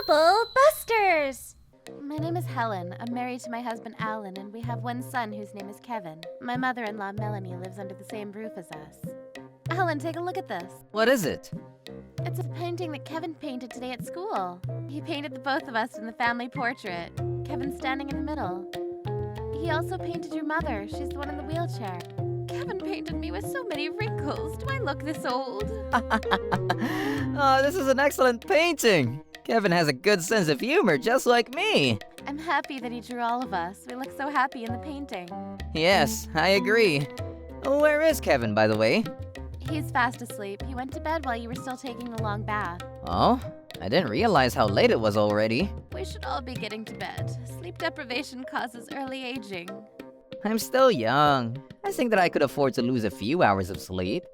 Bubble Busters! My name is Helen. I'm married to my husband Alan, and we have one son whose name is Kevin. My mother-in-law Melanie lives under the same roof as us. Alan, take a look at this. What is it? It's a painting that Kevin painted today at school. He painted the both of us in the family portrait. Kevin's standing in the middle. He also painted your mother. She's the one in the wheelchair. Kevin painted me with so many wrinkles. Do I look this old? Oh, this is an excellent painting. Kevin has a good sense of humor, just like me. I'm happy that he drew all of us. We look so happy in the painting. Yes, I agree. Where is Kevin, by the way? He's fast asleep. He went to bed while you were still taking the long bath. Oh, I didn't realize how late it was already. We should all be getting to bed. Sleep deprivation causes early aging. I'm still young. I think that I could afford to lose a few hours of sleep.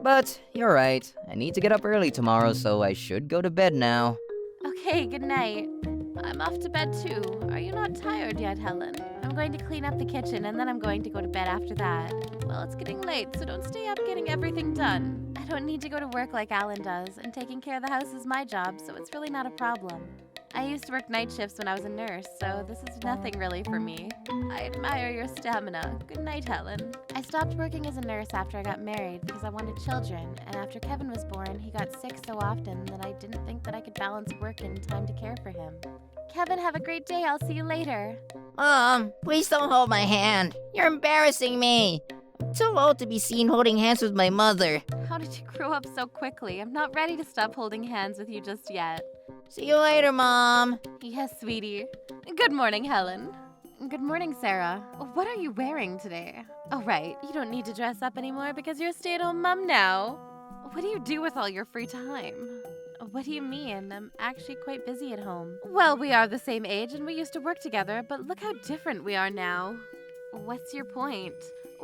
But you're right. I need to get up early tomorrow, so I should go to bed now. Okay, good night. I'm off to bed too. Are you not tired yet, Helen? I'm going to clean up the kitchen and then I'm going to go to bed after that. Well, it's getting late, so don't stay up getting everything done. I don't need to go to work like Alan does, and taking care of the house is my job, so it's really not a problem. I used to work night shifts when I was a nurse, so this is nothing really for me. I admire your stamina. Good night, Helen. I stopped working as a nurse after I got married because I wanted children, and after Kevin was born, he got sick so often that I didn't think that I could balance work and time to care for him. Kevin, have a great day. I'll see you later. Mom, please don't hold my hand. You're embarrassing me. I'm too old to be seen holding hands with my mother. How did you grow up so quickly? I'm not ready to stop holding hands with you just yet. See you later, Mom. Yes, sweetie. Good morning, Helen. Good morning, Sarah. What are you wearing today? Oh, right. You don't need to dress up anymore because you're a stay-at-home mom now. What do you do with all your free time? What do you mean? I'm actually quite busy at home. Well, we are the same age and we used to work together, but look how different we are now. What's your point?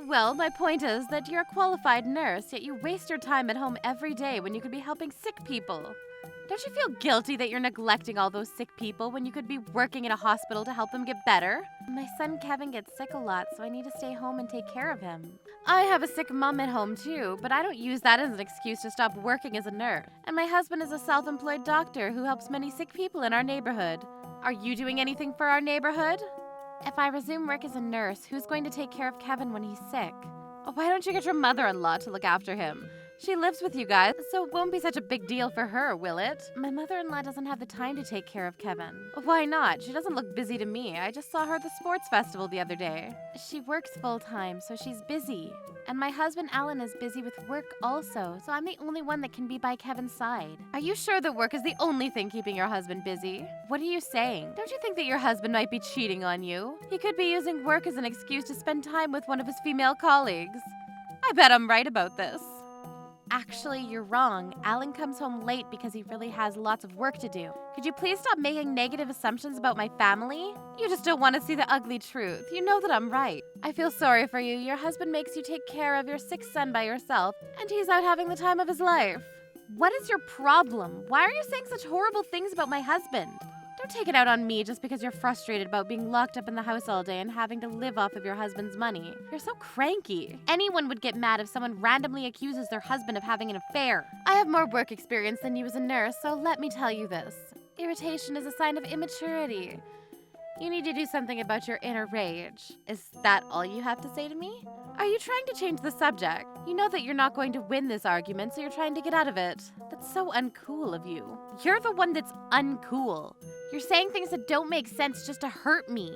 Well, my point is that you're a qualified nurse, yet you waste your time at home every day when you could be helping sick people. Don't you feel guilty that you're neglecting all those sick people when you could be working in a hospital to help them get better? My son Kevin gets sick a lot, so I need to stay home and take care of him. I have a sick mom at home too, but I don't use that as an excuse to stop working as a nurse. And my husband is a self-employed doctor who helps many sick people in our neighborhood. Are you doing anything for our neighborhood? If I resume work as a nurse, who's going to take care of Kevin when he's sick? Why don't you get your mother-in-law to look after him? She lives with you guys, so it won't be such a big deal for her, will it? My mother-in-law doesn't have the time to take care of Kevin. Why not? She doesn't look busy to me. I just saw her at the sports festival the other day. She works full-time, so she's busy. And my husband Alan is busy with work also, so I'm the only one that can be by Kevin's side. Are you sure that work is the only thing keeping your husband busy? What are you saying? Don't you think that your husband might be cheating on you? He could be using work as an excuse to spend time with one of his female colleagues. I bet I'm right about this. Actually, you're wrong. Alan comes home late because he really has lots of work to do. Could you please stop making negative assumptions about my family? You just don't want to see the ugly truth. You know that I'm right. I feel sorry for you. Your husband makes you take care of your sick son by yourself, and he's out having the time of his life. What is your problem? Why are you saying such horrible things about my husband? Don't take it out on me just because you're frustrated about being locked up in the house all day and having to live off of your husband's money. You're so cranky. Anyone would get mad if someone randomly accuses their husband of having an affair. I have more work experience than you as a nurse, so let me tell you this. Irritation is a sign of immaturity. You need to do something about your inner rage. Is that all you have to say to me? Are you trying to change the subject? You know that you're not going to win this argument, so you're trying to get out of it. That's so uncool of you. You're the one that's uncool. You're saying things that don't make sense just to hurt me.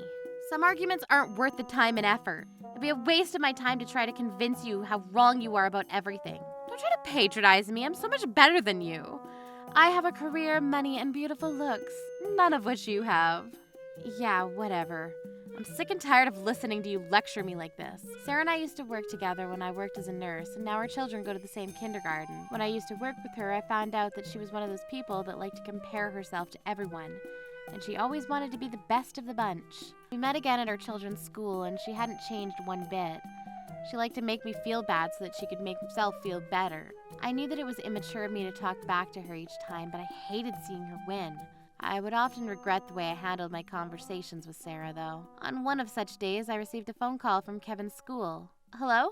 Some arguments aren't worth the time and effort. It'd be a waste of my time to try to convince you how wrong you are about everything. Don't try to patronize me. I'm so much better than you. I have a career, money, and beautiful looks. None of which you have. Yeah, whatever. I'm sick and tired of listening to you lecture me like this. Sarah and I used to work together when I worked as a nurse, and now our children go to the same kindergarten. When I used to work with her, I found out that she was one of those people that like to compare herself to everyone, and she always wanted to be the best of the bunch. We met again at our children's school, and she hadn't changed one bit. She liked to make me feel bad so that she could make herself feel better. I knew that it was immature of me to talk back to her each time, but I hated seeing her win. I would often regret the way I handled my conversations with Sarah, though. On one of such days, I received a phone call from Kevin's school. Hello?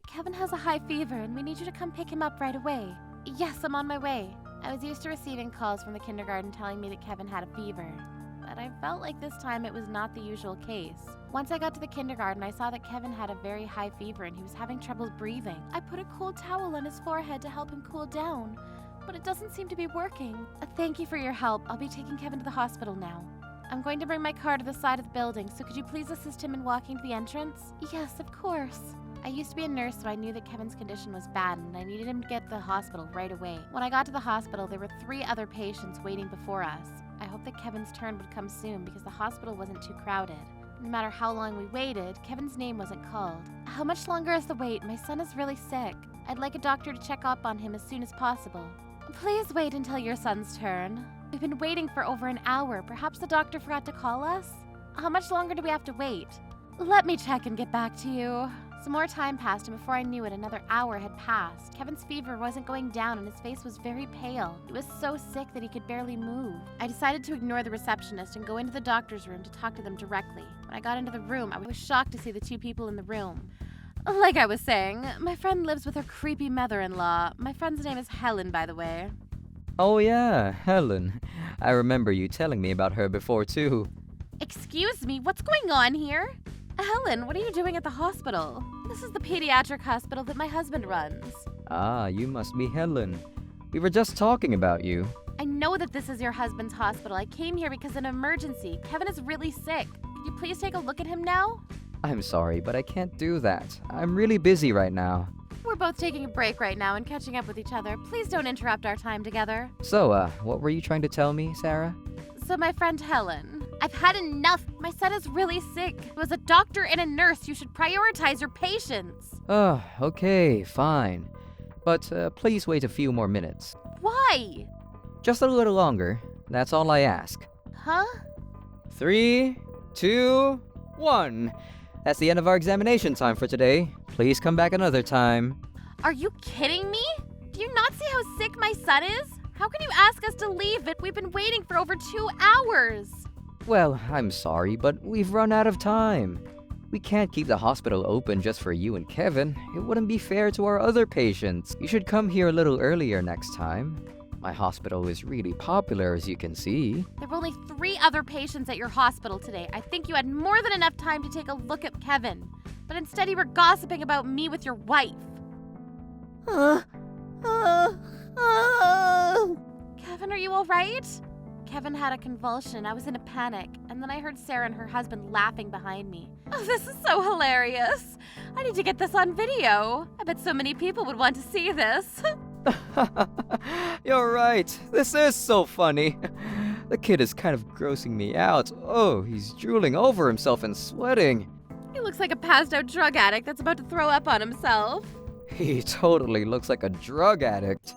Kevin has a high fever, and we need you to come pick him up right away. Yes, I'm on my way. I was used to receiving calls from the kindergarten telling me that Kevin had a fever, but I felt like this time it was not the usual case. Once I got to the kindergarten, I saw that Kevin had a very high fever and he was having trouble breathing. I put a cold towel on his forehead to help him cool down, but it doesn't seem to be working. Thank you for your help. I'll be taking Kevin to the hospital now. I'm going to bring my car to the side of the building, so could you please assist him in walking to the entrance? Yes, of course. I used to be a nurse, so I knew that Kevin's condition was bad and I needed him to get to the hospital right away. When I got to the hospital, there were 3 other patients waiting before us. I hoped that Kevin's turn would come soon because the hospital wasn't too crowded. No matter how long we waited, Kevin's name wasn't called. How much longer is the wait? My son is really sick. I'd like a doctor to check up on him as soon as possible. Please wait until your son's turn. We've been waiting for over an hour. Perhaps the doctor forgot to call us? How much longer do we have to wait? Let me check and get back to you. Some more time passed, and before I knew it, another hour had passed. Kevin's fever wasn't going down, and his face was very pale. He was so sick that he could barely move. I decided to ignore the receptionist and go into the doctor's room to talk to them directly. When I got into the room, I was shocked to see the 2 people in the room. Like I was saying, my friend lives with her creepy mother-in-law. My friend's name is Helen, by the way. Oh yeah, Helen. I remember you telling me about her before too. Excuse me, what's going on here? Helen, what are you doing at the hospital? This is the pediatric hospital that my husband runs. Ah, you must be Helen. We were just talking about you. I know that this is your husband's hospital. I came here because of an emergency. Kevin is really sick. Could you please take a look at him now? I'm sorry, but I can't do that. I'm really busy right now. We're both taking a break right now and catching up with each other. Please don't interrupt our time together. So, what were you trying to tell me, Sarah? So my friend Helen, I've had enough. My son is really sick. As a doctor and a nurse, you should prioritize your patients. Oh, okay, fine. But please wait a few more minutes. Why? Just a little longer. That's all I ask. Huh? 3, 2, 1. That's the end of our examination time for today. Please come back another time. Are you kidding me? Do you not see how sick my son is? How can you ask us to leave it? We've been waiting for over 2 hours. Well, I'm sorry, but we've run out of time. We can't keep the hospital open just for you and Kevin. It wouldn't be fair to our other patients. You should come here a little earlier next time. My hospital is really popular, as you can see. There were only 3 other patients at your hospital today. I think you had more than enough time to take a look at Kevin. But instead you were gossiping about me with your wife. Kevin, are you all right? Kevin had a convulsion. I was in a panic. And then I heard Sarah and her husband laughing behind me. Oh, this is so hilarious. I need to get this on video. I bet so many people would want to see this. You're right. This is so funny. The kid is kind of grossing me out. Oh, he's drooling over himself and sweating. He looks like a passed out drug addict that's about to throw up on himself. He totally looks like a drug addict.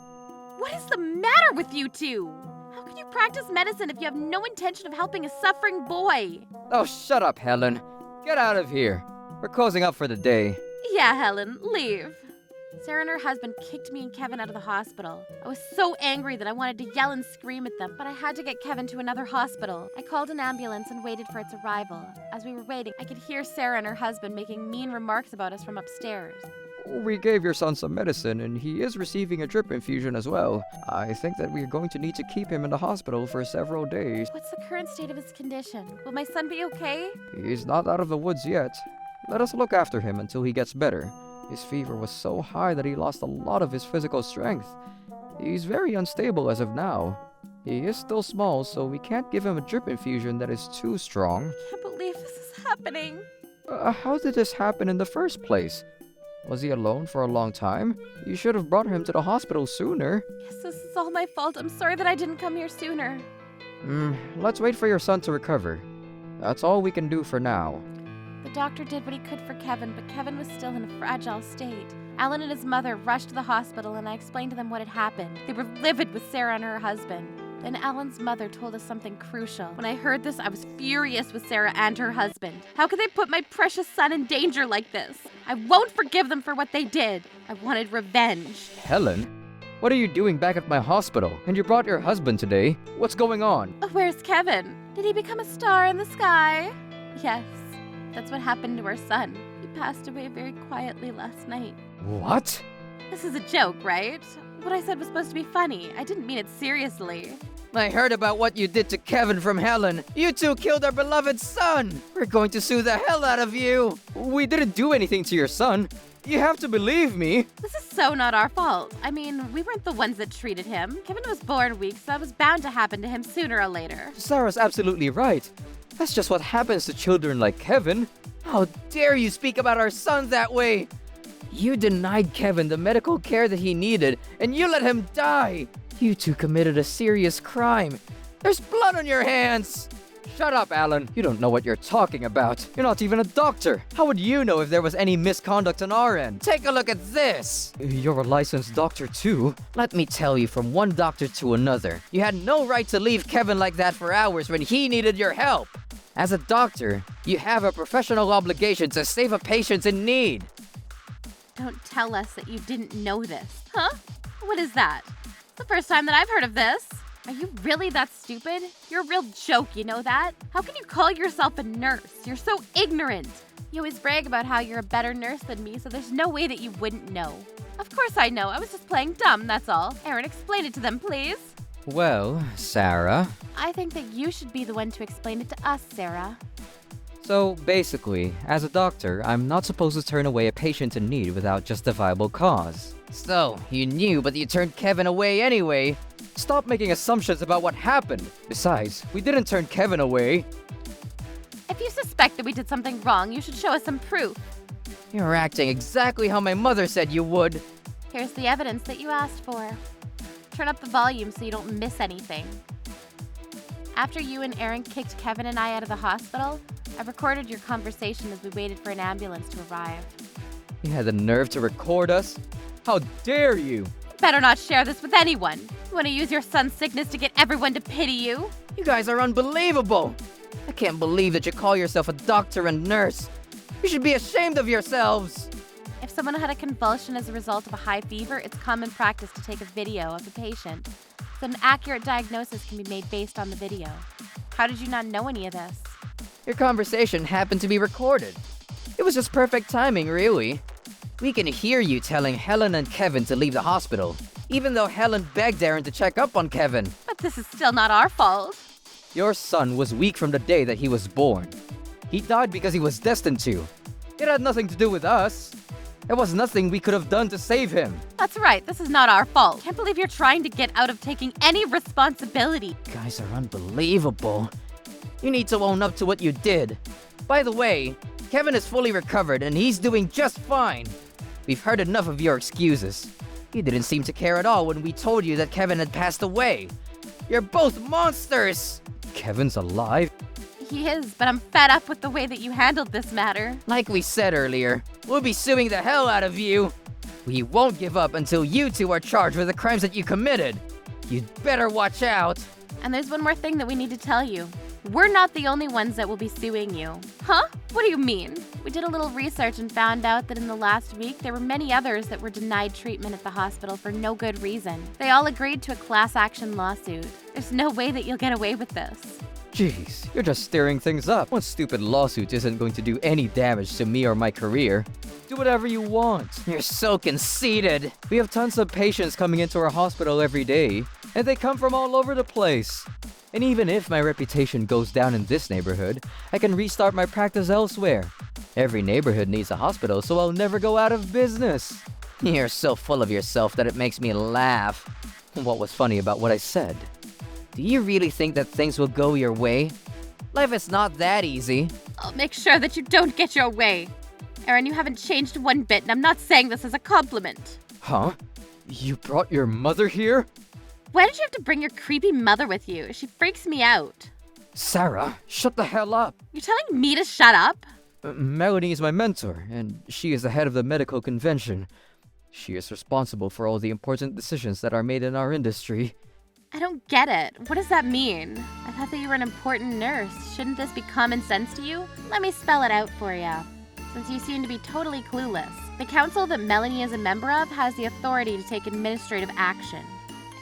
What is the matter with you two? How can you practice medicine if you have no intention of helping a suffering boy? Oh, shut up, Helen. Get out of here. We're closing up for the day. Yeah, Helen, leave. Sarah and her husband kicked me and Kevin out of the hospital. I was so angry that I wanted to yell and scream at them, but I had to get Kevin to another hospital. I called an ambulance and waited for its arrival. As we were waiting, I could hear Sarah and her husband making mean remarks about us from upstairs. We gave your son some medicine, and he is receiving a drip infusion as well. I think that we're going to need to keep him in the hospital for several days. What's the current state of his condition? Will my son be okay? He's not out of the woods yet. Let us look after him until he gets better. His fever was so high that he lost a lot of his physical strength. He's very unstable as of now. He is still small, so we can't give him a drip infusion that is too strong. I can't believe this is happening. How did this happen in the first place? Was he alone for a long time? You should have brought him to the hospital sooner. Yes, this is all my fault. I'm sorry that I didn't come here sooner. Let's wait for your son to recover. That's all we can do for now. The doctor did what he could for Kevin, but Kevin was still in a fragile state. Alan and his mother rushed to the hospital, and I explained to them what had happened. They were livid with Sarah and her husband. Then Alan's mother told us something crucial. When I heard this, I was furious with Sarah and her husband. How could they put my precious son in danger like this? I won't forgive them for what they did. I wanted revenge. Helen? What are you doing back at my hospital? And you brought your husband today. What's going on? Where's Kevin? Did he become a star in the sky? Yes, that's what happened to our son. He passed away very quietly last night. What? This is a joke, right? What I said was supposed to be funny. I didn't mean it seriously. I heard about what you did to Kevin from Helen. You two killed our beloved son. We're going to sue the hell out of you. We didn't do anything to your son. You have to believe me. This is so not our fault. I mean, we weren't the ones that treated him. Kevin was born weak, so that was bound to happen to him sooner or later. Sarah's absolutely right. That's just what happens to children like Kevin. How dare you speak about our son that way? You denied Kevin the medical care that he needed, and you let him die. You two committed a serious crime. There's blood on your hands. Shut up, Alan. You don't know what you're talking about. You're not even a doctor. How would you know if there was any misconduct on our end? Take a look at this. You're a licensed doctor too. Let me tell you, from one doctor to another, you had no right to leave Kevin like that for hours when he needed your help. As a doctor, you have a professional obligation to save a patient in need. Don't tell us that you didn't know this. Huh? What is that? It's the first time that I've heard of this. Are you really that stupid? You're a real joke, you know that? How can you call yourself a nurse? You're so ignorant. You always brag about how you're a better nurse than me, so there's no way that you wouldn't know. Of course I know. I was just playing dumb, that's all. Aaron, explain it to them, please. Well, Sarah. I think that you should be the one to explain it to us, Sarah. So basically, as a doctor, I'm not supposed to turn away a patient in need without justifiable cause. So, you knew, but you turned Kevin away anyway. Stop making assumptions about what happened. Besides, we didn't turn Kevin away. If you suspect that we did something wrong, you should show us some proof. You're acting exactly how my mother said you would. Here's the evidence that you asked for. Turn up the volume so you don't miss anything. After you and Aaron kicked Kevin and I out of the hospital, I recorded your conversation as we waited for an ambulance to arrive. You had the nerve to record us? How dare you! Better not share this with anyone. You want to use your son's sickness to get everyone to pity you? You guys are unbelievable! I can't believe that you call yourself a doctor and nurse. You should be ashamed of yourselves! If someone had a convulsion as a result of a high fever, it's common practice to take a video of the patient, so an accurate diagnosis can be made based on the video. How did you not know any of this? Your conversation happened to be recorded. It was just perfect timing, really. We can hear you telling Helen and Kevin to leave the hospital, even though Helen begged Aaron to check up on Kevin. But this is still not our fault. Your son was weak from the day that he was born. He died because he was destined to. It had nothing to do with us. There was nothing we could have done to save him. That's right, this is not our fault. Can't believe you're trying to get out of taking any responsibility. You guys are unbelievable. You need to own up to what you did. By the way, Kevin is fully recovered and he's doing just fine. We've heard enough of your excuses. You didn't seem to care at all when we told you that Kevin had passed away. You're both monsters! Kevin's alive? He is, but I'm fed up with the way that you handled this matter. Like we said earlier, we'll be suing the hell out of you. We won't give up until you two are charged with the crimes that you committed. You'd better watch out. And there's one more thing that we need to tell you. We're not the only ones that will be suing you. Huh? What do you mean? We did a little research and found out that in the last week, there were many others that were denied treatment at the hospital for no good reason. They all agreed to a class action lawsuit. There's no way that you'll get away with this. Jeez, you're just stirring things up. One stupid lawsuit isn't going to do any damage to me or my career. Do whatever you want. You're so conceited. We have tons of patients coming into our hospital every day, and they come from all over the place. And even if my reputation goes down in this neighborhood, I can restart my practice elsewhere. Every neighborhood needs a hospital, so I'll never go out of business. You're so full of yourself that it makes me laugh. What was funny about what I said? Do you really think that things will go your way? Life is not that easy. I'll make sure that you don't get your way. Aaron, you haven't changed one bit, and I'm not saying this as a compliment. Huh? You brought your mother here? Why did you have to bring your creepy mother with you? She freaks me out. Sarah, shut the hell up. You're telling me to shut up? Melanie is my mentor, and she is the head of the medical convention. She is responsible for all the important decisions that are made in our industry. I don't get it. What does that mean? I thought that you were an important nurse. Shouldn't this be common sense to you? Let me spell it out for you. Since you seem to be totally clueless, the council that Melanie is a member of has the authority to take administrative action.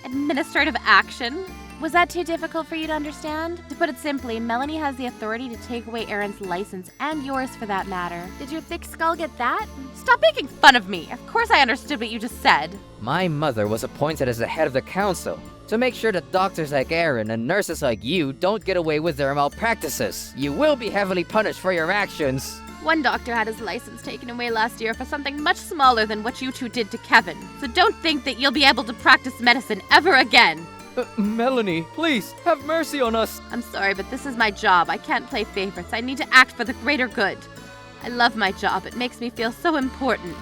Administrative action? Was that too difficult for you to understand? To put it simply, Melanie has the authority to take away Aaron's license, and yours for that matter. Did your thick skull get that? Stop making fun of me! Of course I understood what you just said. My mother was appointed as the head of the council to make sure that doctors like Aaron and nurses like you don't get away with their malpractices. You will be heavily punished for your actions. One doctor had his license taken away last year for something much smaller than what you two did to Kevin. So don't think that you'll be able to practice medicine ever again. Melanie, please, have mercy on us. I'm sorry, but this is my job. I can't play favorites. I need to act for the greater good. I love my job. It makes me feel so important.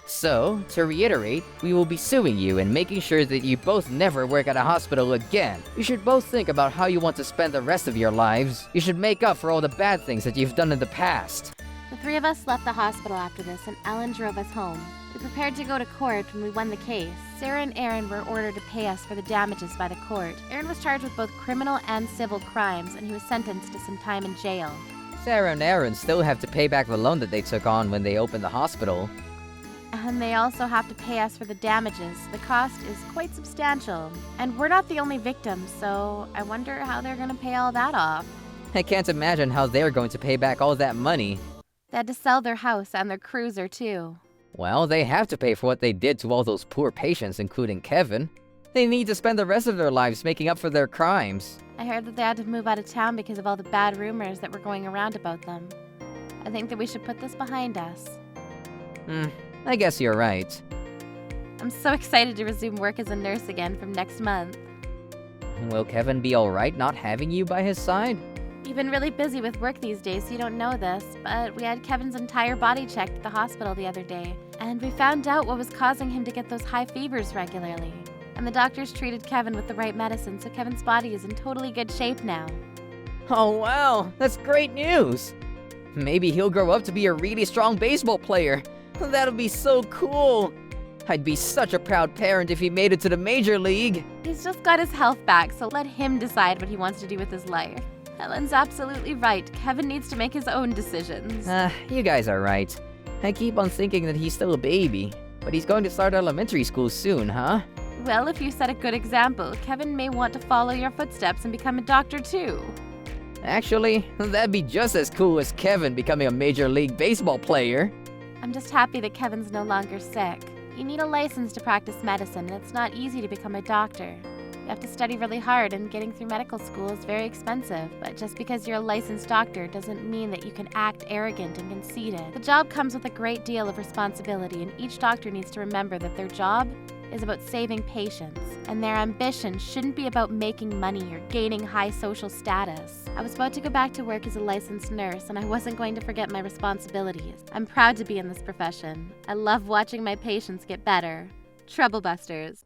So, to reiterate, we will be suing you and making sure that you both never work at a hospital again. You should both think about how you want to spend the rest of your lives. You should make up for all the bad things that you've done in the past. The three of us left the hospital after this, and Ellen drove us home. We prepared to go to court when we won the case. Sarah and Aaron were ordered to pay us for the damages by the court. Aaron was charged with both criminal and civil crimes, and he was sentenced to some time in jail. Sarah and Aaron still have to pay back the loan that they took on when they opened the hospital. And they also have to pay us for the damages. The cost is quite substantial. And we're not the only victims, so I wonder how they're gonna pay all that off. I can't imagine how they're going to pay back all that money. They had to sell their house and their cruiser, too. Well, they have to pay for what they did to all those poor patients, including Kevin. They need to spend the rest of their lives making up for their crimes. I heard that they had to move out of town because of all the bad rumors that were going around about them. I think that we should put this behind us. I guess you're right. I'm so excited to resume work as a nurse again from next month. Will Kevin be alright not having you by his side? You've been really busy with work these days, so you don't know this, but we had Kevin's entire body checked at the hospital the other day, and we found out what was causing him to get those high fevers regularly. And the doctors treated Kevin with the right medicine, so Kevin's body is in totally good shape now. Oh wow, that's great news! Maybe he'll grow up to be a really strong baseball player. That'll be so cool! I'd be such a proud parent if he made it to the major league. He's just got his health back, so let him decide what he wants to do with his life. Helen's absolutely right. Kevin needs to make his own decisions. You guys are right. I keep on thinking that he's still a baby. But he's going to start elementary school soon, huh? Well, if you set a good example, Kevin may want to follow your footsteps and become a doctor too. Actually, that'd be just as cool as Kevin becoming a major league baseball player. I'm just happy that Kevin's no longer sick. You need a license to practice medicine, and it's not easy to become a doctor. You have to study really hard, and getting through medical school is very expensive. But just because you're a licensed doctor doesn't mean that you can act arrogant and conceited. The job comes with a great deal of responsibility, and each doctor needs to remember that their job is about saving patients, and their ambition shouldn't be about making money or gaining high social status. I was about to go back to work as a licensed nurse, and I wasn't going to forget my responsibilities. I'm proud to be in this profession. I love watching my patients get better. Trouble Busters.